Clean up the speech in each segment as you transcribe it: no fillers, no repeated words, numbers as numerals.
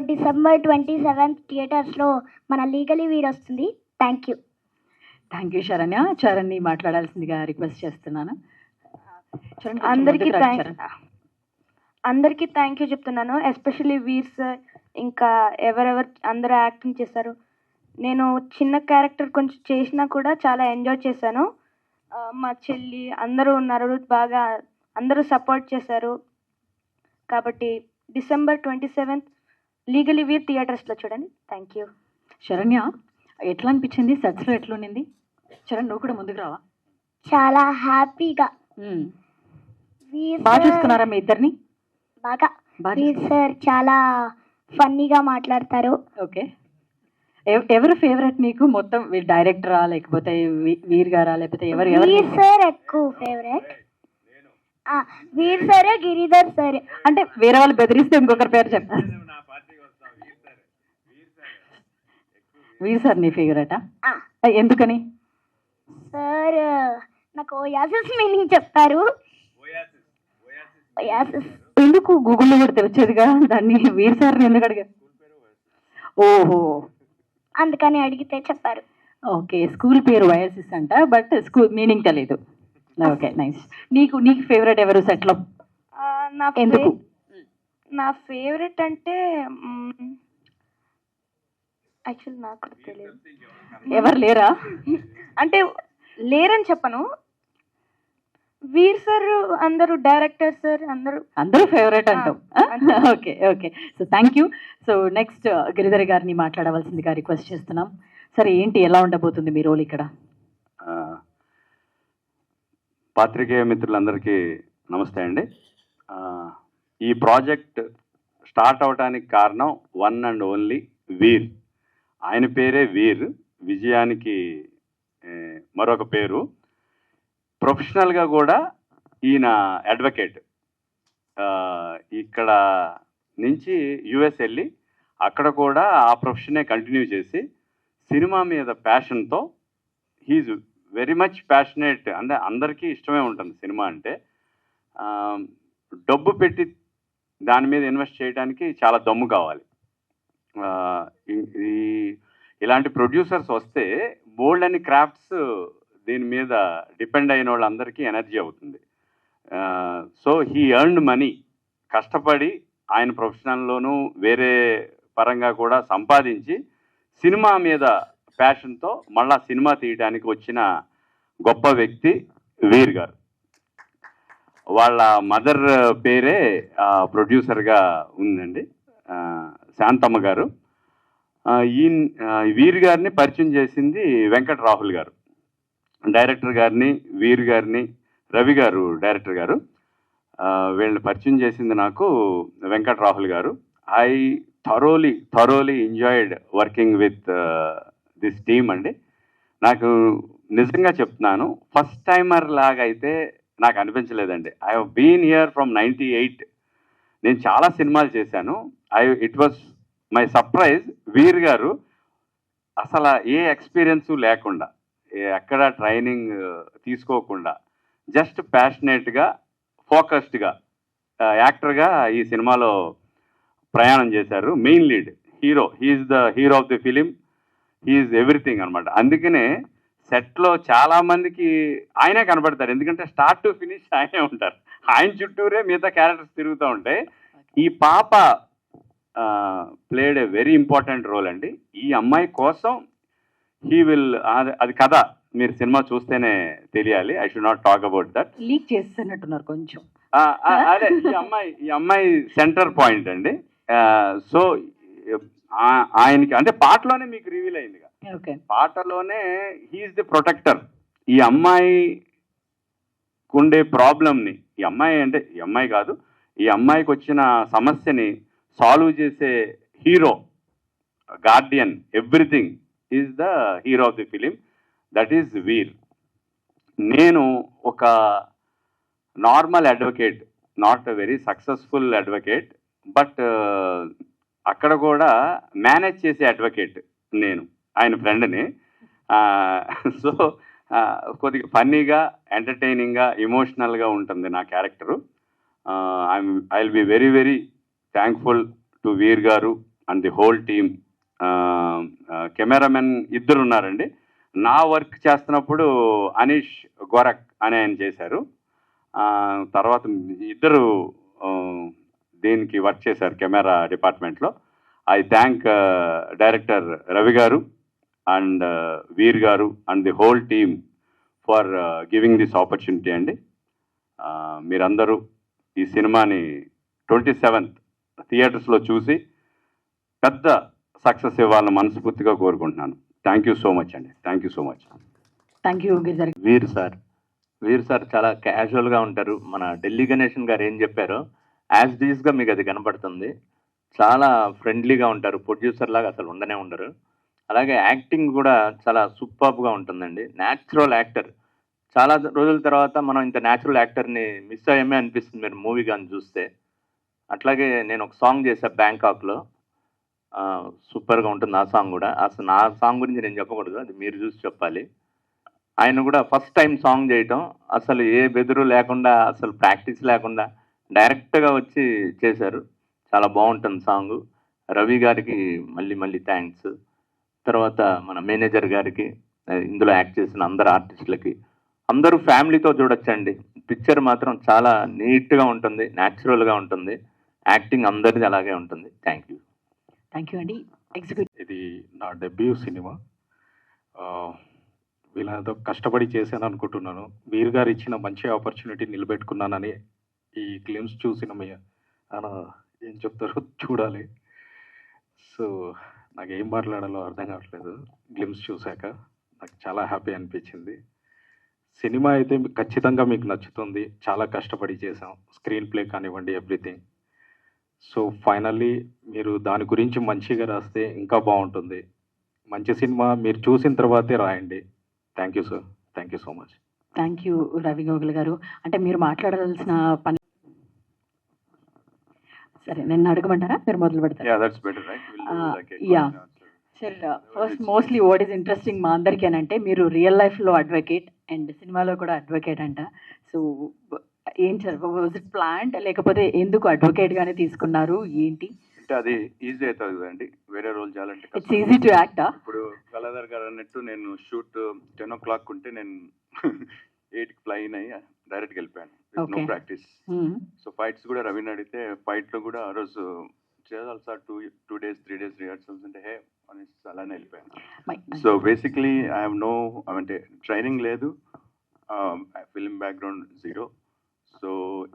December 27th థియేటర్స్లో మన legally Veer వస్తుంది. Thank you. Thank you Saranya. చరణ్ని మాట్లాడాల్సిందిగా రిక్వెస్ట్ చేస్తున్నాను. అందరికీ థ్యాంక్ యూ చెప్తున్నాను. ఎస్పెషల్లీ వీర్ సార్, ఇంకా ఎవరెవరు అందరూ యాక్టింగ్ చేశారు. నేను చిన్న క్యారెక్టర్ కొంచెం చేసినా కూడా చాలా ఎంజాయ్ చేశాను. మా చెల్లి అందరూ ఉన్నారు, బాగా అందరూ సపోర్ట్ చేశారు. కాబట్టి December 27th లీగలీ వీర్ థియేటర్స్లో చూడండి. Thank you. శరణ్య, ఎట్లా అనిపించింది? సెట్స్లో ఎట్లా ఉండింది? చరణ్, నువ్వు కూడా ముందుకు రావా? చాలా హ్యాపీగా. బాగా చూసుకున్నారా మీ ఇద్దరిని? బాగా. వీర్ సార్ చాలా ఫన్నీగా మాట్లాడతారు. ఓకే. ఎవరు ఫేవరెట్ నీకు? మొత్తం డైరెక్టరా లేకపోతే వీర్ గారా లేకపోతే ఎవరు? వీర్ సార్ ఎక్కువ ఫేవరెట్. వీర్ సరే, గిరిధర్ సరే. అంటే వేరే వాళ్ళు బెదిరిస్తే ఇంకొకరి పేరు చెప్తారు. వీర్ సార్ నీ ఫేవరెటా? ఎందుకని? సార్ నాకు ఓయాసిస్ మీనింగ్ చెప్తారు. ఎందుకు గూగుల్లో కూడా తెలిసేదిగా దాన్ని. వీర్ సార్ని ఎందుకు అడిగారు? ఓహో, అందుకని అడిగితే చెప్పారు. ఓకే, స్కూల్ పేరు ఓయాసిస్ అంట, బట్ స్కూల్ మీనింగ్ తెలీదు. Okay, nice. నీకు ఫేవరెట్ ఎవరు సెట్లో? ఎందుకు? నా ఫేవరెట్ అంటే యాక్చువల్లీ నాకు కూడా తెలియదు. ఎవరు లేరా? అంటే లేరని చెప్పను. వీర్ సార్, అందరూ డైరెక్టర్ సార్, అందరూ ఫేవరెట్ అంటాం. Okay okay, so thank you. So next Giridhar గారిని మాట్లాడవలసిందిగా రిక్వెస్ట్ చేస్తున్నాం. సరే, ఏంటి, ఎలా ఉండబోతుంది మీ రోల్ ఇక్కడ? పాత్రికేయ మిత్రులందరికీ నమస్తే అండి. ఈ ప్రాజెక్ట్ స్టార్ట్ అవడానికి కారణం వన్ అండ్ ఓన్లీ వీర్. ఆయన పేరే వీర్, విజయానికి మరొక పేరు. ప్రొఫెషనల్గా కూడా ఈయన అడ్వకేట్. ఇక్కడ నుంచి యుఎస్ వెళ్ళి అక్కడ కూడా ఆ ప్రొఫెషనే కంటిన్యూ చేసి సినిమా మీద ప్యాషన్తో, హీజ్ వెరీ మచ్ ప్యాషనేట్. అంటే అందరికీ ఇష్టమే ఉంటుంది సినిమా అంటే. డబ్బు పెట్టి దాని మీద ఇన్వెస్ట్ చేయడానికి చాలా దమ్ము కావాలి. ఇలాంటి ప్రొడ్యూసర్స్ వస్తే బోల్డ్ అని క్రాఫ్ట్స్ దీని మీద డిపెండ్ అయిన వాళ్ళందరికీ ఎనర్జీ అవుతుంది. సో హీ ఎర్న్డ్ మనీ, కష్టపడి ఆయన ప్రొఫెషనల్లోనూ వేరే పరంగా కూడా సంపాదించి సినిమా మీద ప్యాషన్తో మళ్ళా సినిమా తీయడానికి వచ్చిన గొప్ప వ్యక్తి వీర్ గారు. వాళ్ళ మదర్ పేరే ప్రొడ్యూసర్గా ఉందండి, శాంతమ్మ గారు. ఈ వీర్ గారిని పరిచయం చేసింది వెంకట్ రాహుల్ గారు, డైరెక్టర్ గారిని. వీర్ గారిని రవి గారు, డైరెక్టర్ గారు. వీళ్ళని పరిచయం చేసింది నాకు Venkat Rahul garu. I thoroughly enjoyed working with this team అండి. నాకు నిజంగా చెప్తున్నాను, ఫస్ట్ టైమర్ లాగా అయితే నాకు అనిపించలేదండి. I have been here from 98. నేను చాలా సినిమాలు చేశాను. It was my surprise. Veer garu అసలు ఏ ఎక్స్పీరియన్స్ లేకుండా, ఎక్కడ ట్రైనింగ్ తీసుకోకుండా, జస్ట్ ప్యాషనేట్గా, ఫోకస్డ్గా యాక్టర్గా ఈ సినిమాలో ప్రయాణం చేశారు. Main lead hero, he's the hero of the film, he's everything అనమాట. అందుకనే సెట్లో చాలా మందికి ఆయనే కనబడతారు, ఎందుకంటే స్టార్ట్ టు ఫినిష్ ఆయనే ఉంటారు. ఆయన చుట్టూరే మిగతా క్యారెక్టర్స్ తిరుగుతూ ఉంటాయి. ఈ పాప played a very important role అండి. ఈ అమ్మాయి కోసం హీ విల్, అది కథ మీరు సినిమా చూస్తేనే తెలియాలి. I should not talk about that. Leak చేస్తున్నట్టున్నారు కొంచెం. అదే, ఈ అమ్మాయి సెంటర్ పాయింట్ అండి. సో ఆయనకి అంటే పాటలోనే మీకు రివీల్ అయిందిగా, పాటలోనే హీఈస్ ది ప్రొటెక్టర్. ఈ అమ్మాయి ఉండే ప్రాబ్లమ్ని, ఈ అమ్మాయి కాదు, ఈ అమ్మాయికి వచ్చిన సమస్యని సాల్వ్ చేసే hero, guardian, everything is the hero of the film. That is Veer. నేను ఒక normal advocate, not a very successful advocate, but అక్కడ కూడా మేనేజ్ చేసే అడ్వకేట్ నేను, ఆయన ఫ్రెండ్ని. సో కొద్దిగా ఫన్నీగా, ఎంటర్టైనింగ్గా, ఎమోషనల్గా ఉంటుంది నా character. I will be very very thankful to Veer garu and the whole team. Cameramen ఇద్దరు ఉన్నారండి. నా వర్క్ చేస్తున్నప్పుడు అనీష్ గోరక్ అని ఆయన చేశారు. తర్వాత ఇద్దరు దీనికి వర్క్ చేశారు కెమెరా డిపార్ట్మెంట్లో. ఐ థ్యాంక్ డైరెక్టర్ రవి గారు and Veer garu and the whole team for giving this opportunity అండి. మీరందరూ ఈ సినిమాని 27th థియేటర్స్లో చూసి పెద్ద సక్సెస్ ఇవ్వాలని మనస్ఫూర్తిగా కోరుకుంటున్నాను. థ్యాంక్ యూ సో మచ్ అండి. Thank you so much. Thank you Giridhar. Veer sir చాలా క్యాజువల్గా ఉంటారు. మన ఢిల్లీ గణేషన్ గారు ఏం చెప్పారో యాజ్ డీస్గా మీకు అది కనపడుతుంది. చాలా ఫ్రెండ్లీగా ఉంటారు. ప్రొడ్యూసర్ లాగా అసలు ఉండనే ఉండరు. అలాగే యాక్టింగ్ కూడా చాలా సూపర్గా ఉంటుందండి. Natural actor. చాలా రోజుల తర్వాత మనం ఇంత న్యాచురల్ యాక్టర్ని మిస్ అయ్యామే అనిపిస్తుంది మీరు మూవీ కానీ చూస్తే. అట్లాగే నేను ఒక సాంగ్ చేశాను బ్యాంకాక్లో, సూపర్గా ఉంటుంది ఆ సాంగ్ కూడా. అసలు నా సాంగ్ గురించి నేను చెప్పకూడదు, అది మీరు చూసి చెప్పాలి. ఆయన కూడా ఫస్ట్ టైం సాంగ్ చేయటం, అసలు ఏ బెదురు లేకుండా, అసలు ప్రాక్టీస్ లేకుండా డైరెక్ట్గా వచ్చి చేశారు. చాలా బాగుంటుంది సాంగ్. రవి గారికి మళ్ళీ థ్యాంక్స్. తర్వాత మన మేనేజర్ గారికి, ఇందులో యాక్ట్ చేసిన అందరు ఆర్టిస్టులకి, అందరూ ఫ్యామిలీతో చూడొచ్చండి. పిక్చర్ మాత్రం చాలా నీట్గా ఉంటుంది, న్యాచురల్గా ఉంటుంది. యాక్టింగ్ అందరిది అలాగే ఉంటుంది. థ్యాంక్ యూ అండి. ఎగ్జిక్యూటివ్. ఇది నా డెబ్యూ సినిమా. వీళ్ళతో కష్టపడి చేశాను అనుకుంటున్నాను. వీర్ గారు ఇచ్చిన మంచి ఆపర్చునిటీ నిలబెట్టుకున్నానని ఈ గ్లిమ్స్ చూసిన మీ ఏం చెప్తారో చూడాలి. సో నాకు ఏం మాట్లాడాలో అర్థం కావట్లేదు. గ్లిమ్స్ చూశాక నాకు చాలా హ్యాపీ అనిపించింది. సినిమా అయితే ఖచ్చితంగా మీకు నచ్చుతుంది. చాలా కష్టపడి చేసాం, స్క్రీన్ ప్లే కానివ్వండి, ఎవ్రీథింగ్. సో ఫైనల్లీ మీరు దాని గురించి మంచిగా రాస్తే ఇంకా బాగుంటుంది. మంచి సినిమా మీరు చూసిన తర్వాతే రాయండి. Thank you sir. Thank you so much. Thank you Ravi Gogul garu. అంటే మీరు మాట్లాడాల్సిన పని సరే నన్ను అడగమంటారా, మీరు మొదలు పెడతారా? Yeah sir, first mostly what is interesting మా అందరికీ అని అంటే, మీరు రియల్ లైఫ్లో అడ్వకేట్ అండ్ సినిమాలో కూడా అడ్వకేట్ అంట. సో ఏం సార్, వాజ్ ఇట్ ప్లాన్డ్, లేకపోతే ఎందుకు అడ్వకేట్ గానే తీసుకున్నారు, ఏంటి? అంటే అది ఈజీ అవుతుంది కదండి, వేరే రోల్ చేయాలంటే ఇట్స్ ఈజీ టు యాక్ట్. ఇప్పుడు కళాధర్ గారు అన్నట్టు నేను షూట్ 10 o'clock ఉంటే నేను 8కి ఫ్లైన్ అయ్యి డైరెక్ట్గా వెళ్ళిపోయాను. No practice. సో ఫైట్స్ కూడా రవిని అడిగితే ఫైట్లో కూడా ఆ రోజు చేయాలి సార్, 2 days 3 days రిహార్సల్స్ అంటే హే అని అలానే వెళ్ళిపోయాను. So basically I have no, అంటే ట్రైనింగ్ లేదు, ఫిల్మ్ బ్యాక్గ్రౌండ్ జీరో. సో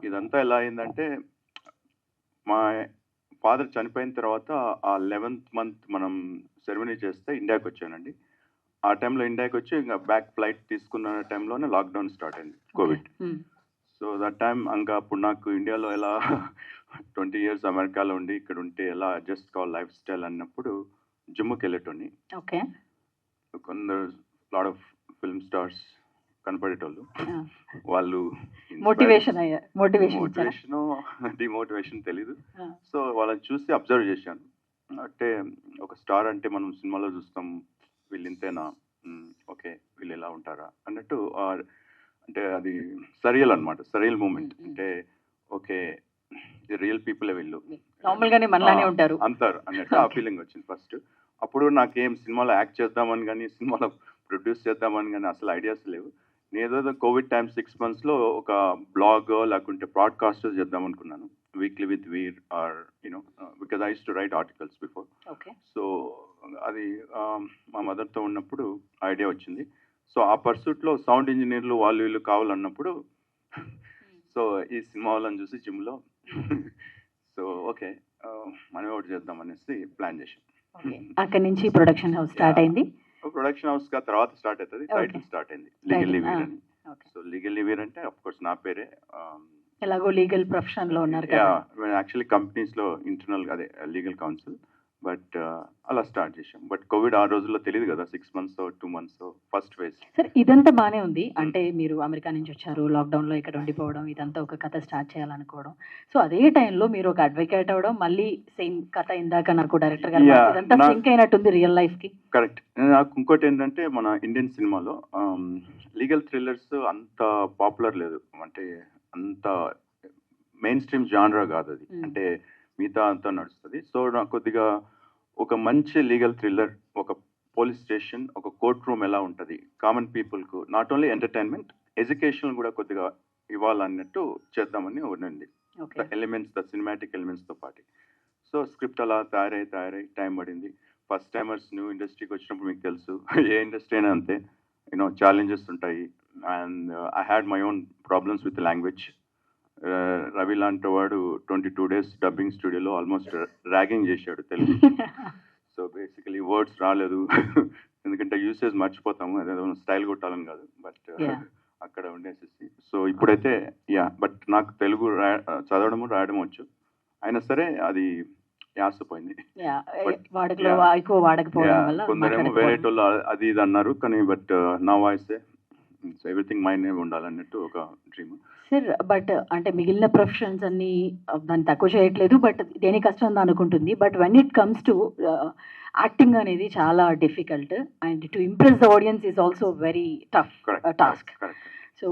ఇదంతా ఎలా అయిందంటే, మా ఫాదర్ చనిపోయిన తర్వాత ఆ 11th month మనం సెరమనీ చేస్తే ఇండియాకి వచ్చానండి. ఆ టైంలో ఇండియాకి వచ్చి ఇంకా బ్యాక్ ఫ్లైట్ తీసుకున్న టైంలోనే లాక్డౌన్ స్టార్ట్ అయింది, కోవిడ్. సో దట్ టైం ఇంకా అప్పుడు నాకు ఇండియాలో ఎలా 20 years అమెరికాలో ఉండి ఇక్కడ ఉంటే ఎలా అడ్జస్ట్ కావాలి లైఫ్ స్టైల్ అన్నప్పుడు జిమ్కి వెళ్ళేటోని. ఓకే. కొందరు లాట్ ఆఫ్ ఫిల్మ్ స్టార్స్ కనపడేటోళ్ళు, వాళ్ళు మోటివేషన్ డిమోటివేషన్ తెలీదు. సో వాళ్ళని చూసి అబ్జర్వ్ చేశాను. అంటే ఒక స్టార్ అంటే మనం సినిమాలో చూస్తాం, వీళ్ళు ఇంతేనా, ఓకే వీళ్ళు ఎలా ఉంటారా అన్నట్టు. అంటే అది సరియల్ అనమాట, సరియల్ మూమెంట్. అంటే ఓకే రియల్ పీపుల్ వీళ్ళు, నార్మల్ గానే మనలానే ఉంటారు అంటారు అన్నట్టు ఆ ఫీలింగ్ వచ్చింది ఫస్ట్. అప్పుడు నాకేం సినిమాలో యాక్ట్ చేద్దామని కానీ, సినిమాలో ప్రొడ్యూస్ చేద్దామని కానీ అసలు ఐడియాస్ లేవు. నేనేదో కోవిడ్ టైం 6 months ఒక బ్లాగ్ లేకుంటే బ్రాడ్కాస్ట్ చేద్దాం అనుకున్నాను, weekly with Veer or you know, because I used to write articles before. So అది మా మదర్తో ఉన్నప్పుడు ఐడియా వచ్చింది. సో ఆ పర్సూట్లో సౌండ్ ఇంజనీర్లు వాళ్ళు వీళ్ళు కావాలన్నప్పుడు, సో ఈ సినిమా వాళ్ళని చూసి జిమ్లో సో ఓకే మనం ఒకటి చేద్దాం అనేసి ప్లాన్ చేసాం. అక్కడి నుంచి ప్రొడక్షన్ హౌస్ స్టార్ట్ అయింది. ప్రొడక్షన్ హౌస్ గా తర్వాత స్టార్ట్ అవుతుంది, టైటిల్ స్టార్ట్ అయింది లీగల్లీ వీర్ అని. సో లీగల్లీ వీర్ అంటే అఫ్ కోర్స్ నా పేరే. ఎలాగో లీగల్ ప్రొఫెషన్ లో ఉన్నారు కదా. యాక్చువల్లీ కంపెనీస్ లో ఇంటర్నల్ అదే లీగల్ కౌన్సిల్, బట్ అలా స్టార్ట్ చేసాం. బట్ కోవిడ్ ఆ రోజుల్లో తెలియదు కదా, 6 months 2 months ఫస్ట్ ఫేజ్. సరే ఇదంతా బానే ఉంది. అంటే మీరు అమెరికా నుంచి వచ్చారు, లాక్డౌన్ లో ఇక్కడ ఉండిపోవడం, ఇదంతా ఒక కథ స్టార్ట్ చేయాలనుకోవడం. సో అదే టైంలో మీరు ఒక అడ్వకేట్ అవడం, మళ్ళీ సేమ్ కథ ఇందాక నాకు డైరెక్టర్ గారు ఇదంతా సింక్ అయినట్టుంది రియల్ లైఫ్ కి. కరెక్ట్. నాకు ఇంకోటి ఏంటంటే, మన ఇండియన్ సినిమాలో లీగల్ థ్రిల్లర్స్ అంత పాపులర్ లేదు, అంటే అంత మెయిన్ స్ట్రీమ్ జానరా కాదు అది, అంటే మిగతా అంతా నడుస్తుంది. సో నాకు కొద్దిగా ఒక మంచి లీగల్ థ్రిల్లర్, ఒక పోలీస్ స్టేషన్, ఒక కోర్ట్ రూమ్ ఎలా ఉంటుంది, కామన్ పీపుల్కు నాట్ ఓన్లీ ఎంటర్టైన్మెంట్, ఎడ్యుకేషన్ కూడా కొద్దిగా ఇవ్వాలన్నట్టు చేద్దామని ఉండండి. ఓకే ఎలిమెంట్స్, ద సినిమాటిక్ ఎలిమెంట్స్తో పాటు. సో స్క్రిప్ట్ అలా తయారై టైం పడింది. ఫస్ట్ టైమర్స్ న్యూ ఇండస్ట్రీకి వచ్చినప్పుడు మీకు తెలుసు, ఏ ఇండస్ట్రీ అయినా అంతే, యూనో ఛాలెంజెస్ ఉంటాయి. And I had my own problems with language. Ravi లాంటి వాడు 22 days డబ్బింగ్ స్టూడియోలో ఆల్మోస్ట్ ర్యాగింగ్ చేశాడు తెలుగు. సో బేసికలీ వర్డ్స్ రాలేదు, ఎందుకంటే యూసేజ్ మర్చిపోతాము, అదేదో స్టైల్ కొట్టాలని కాదు, బట్ Yeah. అక్కడ ఉండేసేసి. సో ఇప్పుడైతే బట్ నాకు తెలుగు చదవడము రాయడం వచ్చు, అయినా సరే అది యాసపోయింది. వాడుకలో ఎక్కువ వాడకపోవడం వల్ల కొందరేమో వేరే వాళ్ళు అది ఇది అన్నారు, కానీ బట్ నా వాయిస్ ఎవ్రీథింగ్ మైండ్ ఉండాలన్నట్టు ఒక డ్రీమ్. సార్ బట్ అంటే మిగిలిన ప్రొఫెషన్స్ అన్ని దాన్ని తక్కువ చేయట్లేదు, బట్ దేని కష్టం అనుకుంటుంది. But when it comes to acting అనేది చాలా difficult, and to impress the audience is also very tough task. So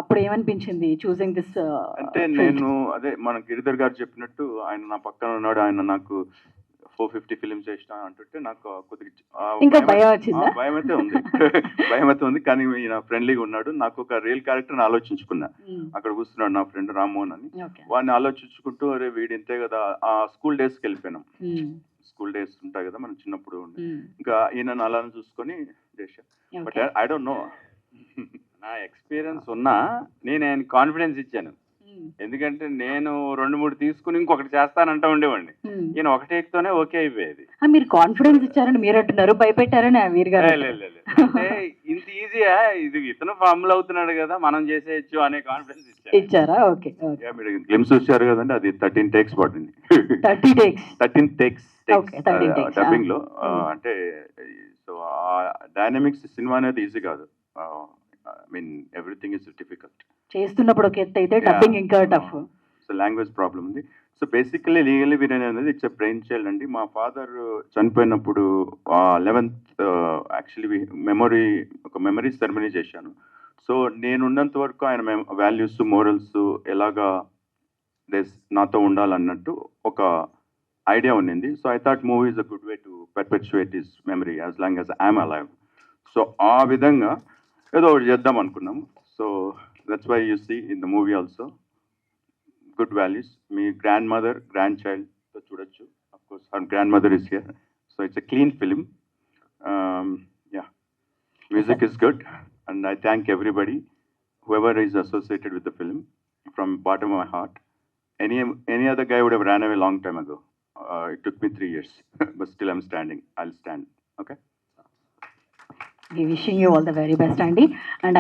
అప్పుడు ఏమనిపించింది చూసింగ్ దిస్? అంటే నేను అదే మన గిరిధర్ గారు చెప్పినట్టు, ఆయన నా పక్కన ఉన్నాడు, ఆయన నాకు 450 ఫిలిమ్స్ చేసిన అంటుంటే నాకు కొద్దిగా ఇంకా భయం వచ్చిందా? భయం అయితే ఉంది, భయం అయితే ఉంది, కానీ ఈయన ఫ్రెండ్లీగా ఉన్నాడు. నాకు ఒక రియల్ క్యారెక్టర్ని ఆలోచించుకున్నా. అక్కడ కూర్చున్నాడు నా ఫ్రెండ్ రామ్మోహన్ అని, వాడిని ఆలోచించుకుంటూ అరే వీడి ఇంతే కదా. ఆ స్కూల్ డేస్కి వెళ్ళిపోయినాం. స్కూల్ డేస్ ఉంటాయి కదా మనం చిన్నప్పుడు, ఇంకా ఈయన అలానే చూసుకొని చేశా. బట్ ఐ డోంట్ నో, నా ఎక్స్పీరియన్స్ ఉన్నా నేను ఆయన కాన్ఫిడెన్స్ ఇచ్చాను. ఎందుకంటే నేను 2-3 తీసుకుని ఇంకొకటి చేస్తానంటా ఉండేవాడిని. ఈయన ఒక టేక్తోనే ఓకే అయిపోయేది. మీరు కాన్ఫిడెన్స్ ఇచ్చారని మీరు అంటున్నారు, భయపెట్టారని వీర్ గారు. అంటే ఇంత ఈజీయా, ఇది ఇతను ఫార్ములా అవుతున్నాడు కదా మనం చేసేయచ్చు అనే కాన్ఫిడెన్స్ ఇచ్చారా? ఓకే మీరు గ్లిమ్స్ వచ్చారు కదండి, అది 13 takes పడింది. 13 takes డబ్బింగ్ లో. అంటే సో డైనమిక్స్ సినిమా అనేది ఈజీ కాదు. I mean everything is difficult. చేస్తున్నప్పుడు ఒక ఎత్తు అయితే డబ్బింగ్ ఇంకా టఫ్. సో లాంగ్వేజ్ ప్రాబ్లం ఉంది. సో బేసికలీ లీగల్లీ వీరన్ అనేది ఇట్స్ బ్రెయిన్ చైల్డ్ అండి. మా ఫాదర్ చనిపోయినప్పుడు 11th యాక్చువల్లీ ఒక మెమరీ సెరమనీ చేశాను. సో నేనున్నంత వరకు ఆయన వాల్యూస్, మోరల్స్ ఎలాగా నాతో ఉండాలన్నట్టు ఒక ఐడియా ఉన్నింది. So I thought movie is a good way to perpetuate his memory as long as I'm alive. So ఆ విధంగా ఏదో ఒకటి చేద్దాం అనుకున్నాము. So that's why you see in the movie also good values. మీ గ్రాండ్ మదర్, గ్రాండ్ చైల్డ్తో చూడొచ్చు. Of course her grandmother is here. So it's a clean film. Music is good, and I thank everybody, whoever is associated with the film, from bottom of my heart. Any other guy would have ran away long time ago. It took me 3 years, but still I'm standing. I'll stand. Okay. We wishing you all the very best, Andy, and